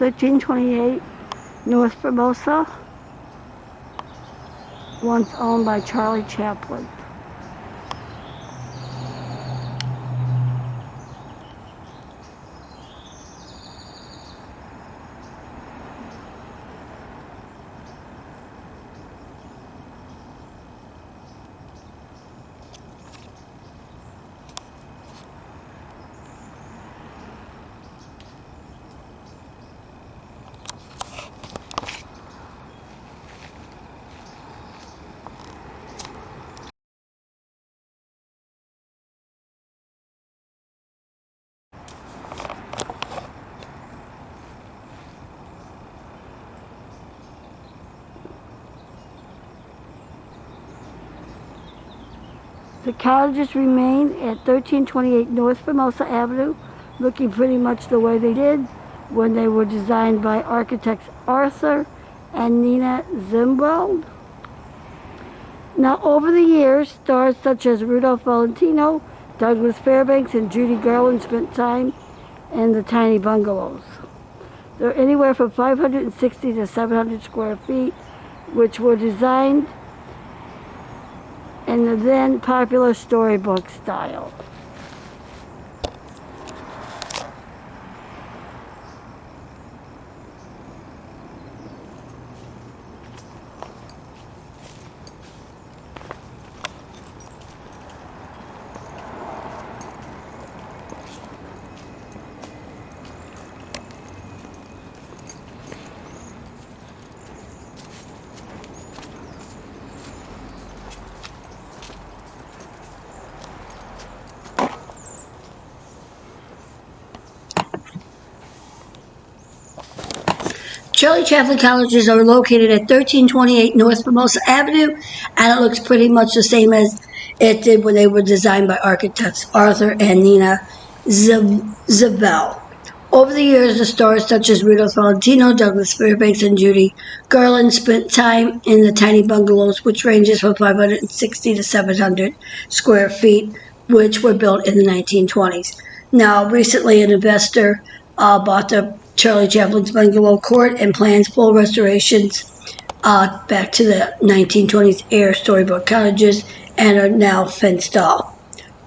1328 North Formosa, once owned by Charlie Chaplin. The cottages remain at 1328 North Formosa Avenue, looking pretty much the way they did when they were designed by architects Arthur and Nina Zwebell. Now, over the years, stars such as Rudolph Valentino, Douglas Fairbanks, and Judy Garland spent time in the tiny bungalows. They're anywhere from 560 to 700 square feet, which were designed in the then popular storybook style. Charlie Chaplin Cottages are located at 1328 North Formosa Avenue, and it looks pretty much the same as it did when they were designed by architects Arthur and Nina Zwebell. Over the years, the stars such as Rudolph Valentino, Douglas Fairbanks, and Judy Garland spent time in the tiny bungalows, which ranges from 560 to 700 square feet, which were built in the 1920s. Now, recently, an investor bought the Charlie Chaplin's bungalow court and plans full restorations back to the 1920s era storybook cottages and are now fenced off.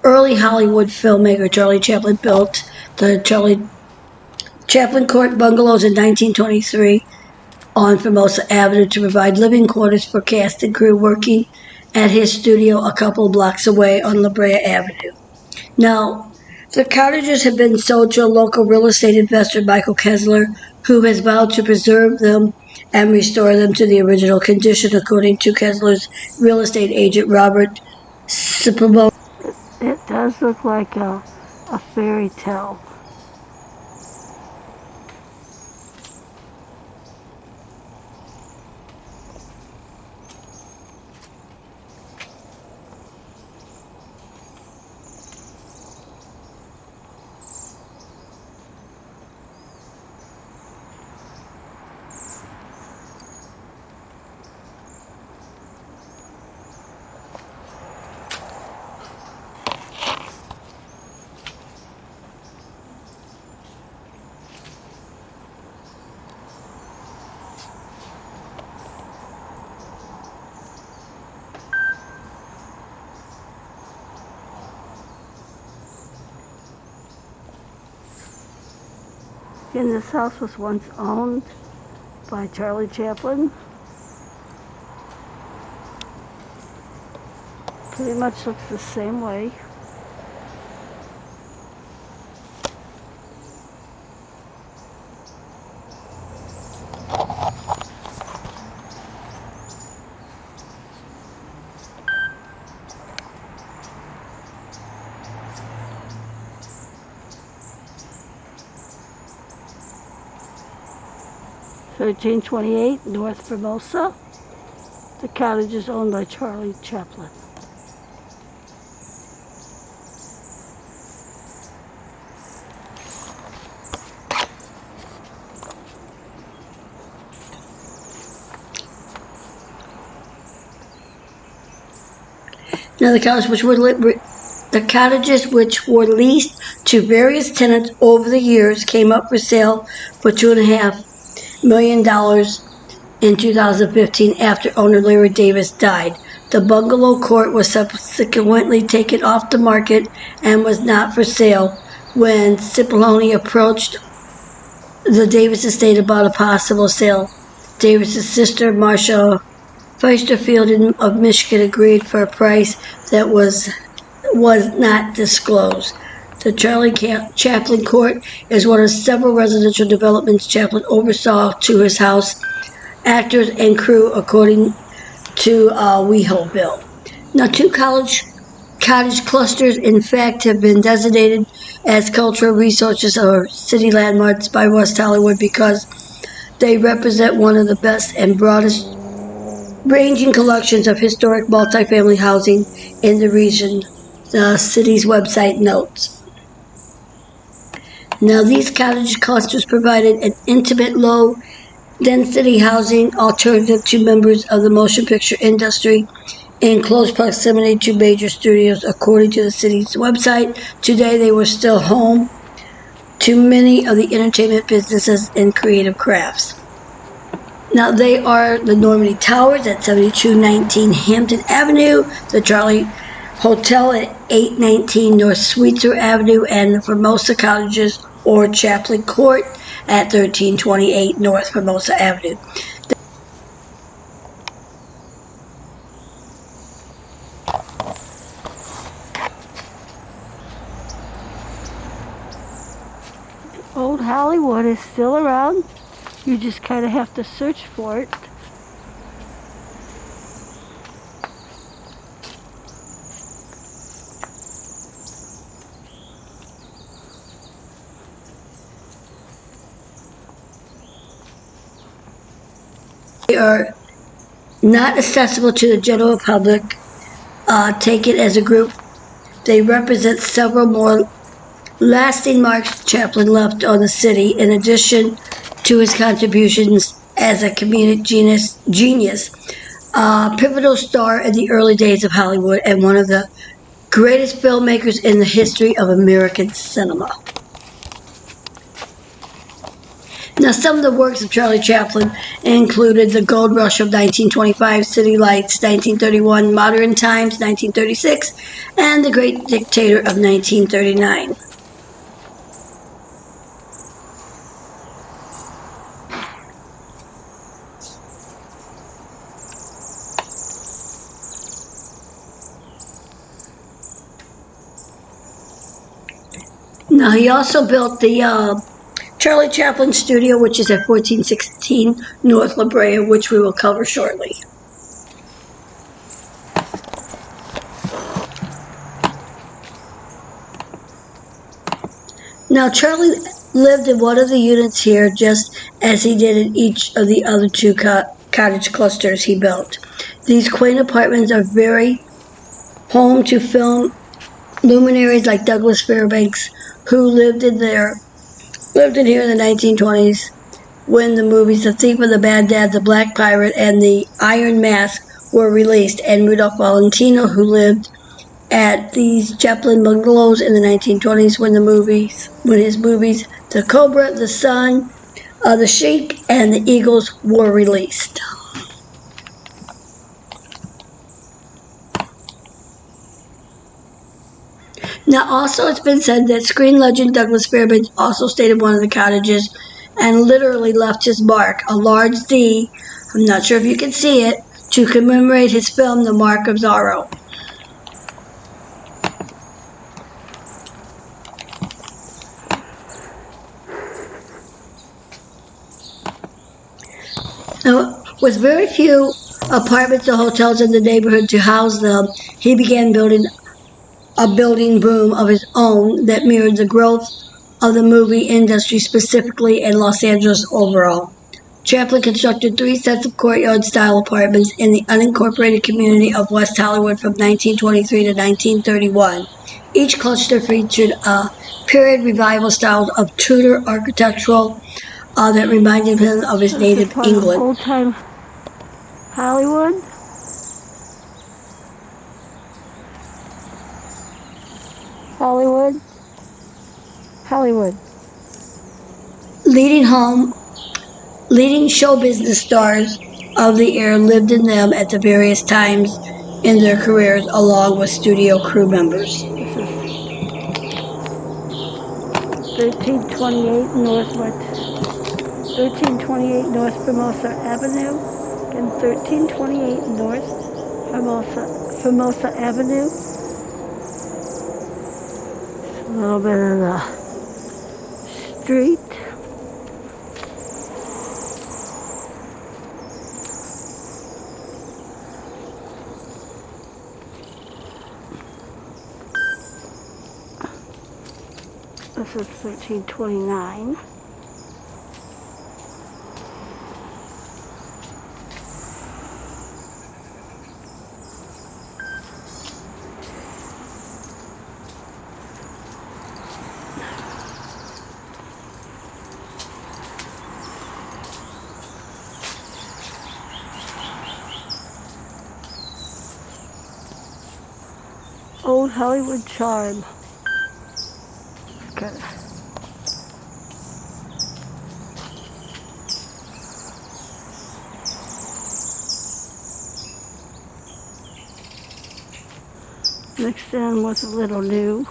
Early Hollywood filmmaker Charlie Chaplin built the Charlie Chaplin Court bungalows in 1923 on Formosa Avenue to provide living quarters for cast and crew working at his studio a couple blocks away on La Brea Avenue. Now, the cottages have been sold to a local real estate investor, Michael Kessler, who has vowed to preserve them and restore them to the original condition, according to Kessler's real estate agent, Robert Sipamo. It does look like a fairy tale. Again, this house was once owned by Charlie Chaplin. Pretty much looks the same way. (1328) North Formosa. The cottage is owned by Charlie Chaplin. Now the cottage, which were The cottages, which were leased to various tenants over the years, came up for sale for $2.5 million in 2015 after owner Larry Davis died. The bungalow court was subsequently taken off the market and was not for sale when Cipollone approached the Davis estate about a possible sale. Davis's sister, Marcia Feisterfield of Michigan, agreed for a price that was not disclosed. The Chaplin Court is one of several residential developments Chaplin oversaw to his house, actors, and crew, according to Wehoville. Now, two cottage clusters, in fact, have been designated as cultural resources or city landmarks by West Hollywood because they represent one of the best and broadest ranging collections of historic multifamily housing in the region, the city's website notes. Now, these cottage clusters provided an intimate, low density housing alternative to members of the motion picture industry in close proximity to major studios, according to the city's website. Today, they were still home to many of the entertainment businesses and creative crafts. Now, they are the Normandy Towers at 7219 Hampton Avenue, the Charlie Hotel at 819 North Sweetser Avenue, and the Formosa Cottages or Chaplin Court at 1328 North Formosa Avenue. Old Hollywood is still around. You just kind of have to search for it. They are not accessible to the general public. Take it as a group. They represent several more lasting marks Chaplin left on the city, in addition to his contributions as a comedic genius, pivotal star in the early days of Hollywood, and one of the greatest filmmakers in the history of American cinema. Now, some of the works of Charlie Chaplin included The Gold Rush of 1925, City Lights, 1931, Modern Times, 1936, and The Great Dictator of 1939. Now, he also built the Charlie Chaplin Studio, which is at 1416 North La Brea, which we will cover shortly. Now, Charlie lived in one of the units here, just as he did in each of the other two cottage clusters he built. These quaint apartments are very home to film luminaries like Douglas Fairbanks, who lived in here in the 1920s when the movies The Thief and the Bad Dad, The Black Pirate, and The Iron Mask were released, and Rudolph Valentino, who lived at these Chaplin bungalows in the 1920s when his movies The Cobra, The Sun, The Sheik, and The Eagles were released. Now, also, it's been said that screen legend Douglas Fairbanks also stayed in one of the cottages and literally left his mark, a large D, I'm not sure if you can see it, to commemorate his film, The Mark of Zorro. Now, with very few apartments or hotels in the neighborhood to house them, he began building a building boom of his own that mirrored the growth of the movie industry, specifically in Los Angeles overall. Chaplin constructed 3 sets of courtyard-style apartments in the unincorporated community of West Hollywood from 1923 to 1931. Each cluster featured a period revival style of Tudor architectural that reminded him of his native England. Old-time Hollywood. Hollywood. Hollywood. Leading show business stars of the era lived in them at the various times in their careers, along with studio crew members. This is 1328 North what? 1328 North Formosa Avenue and 1328 North Formosa Avenue. A little bit of the street. This is 1329. Old Hollywood charm. Okay. Mixed in with a little new.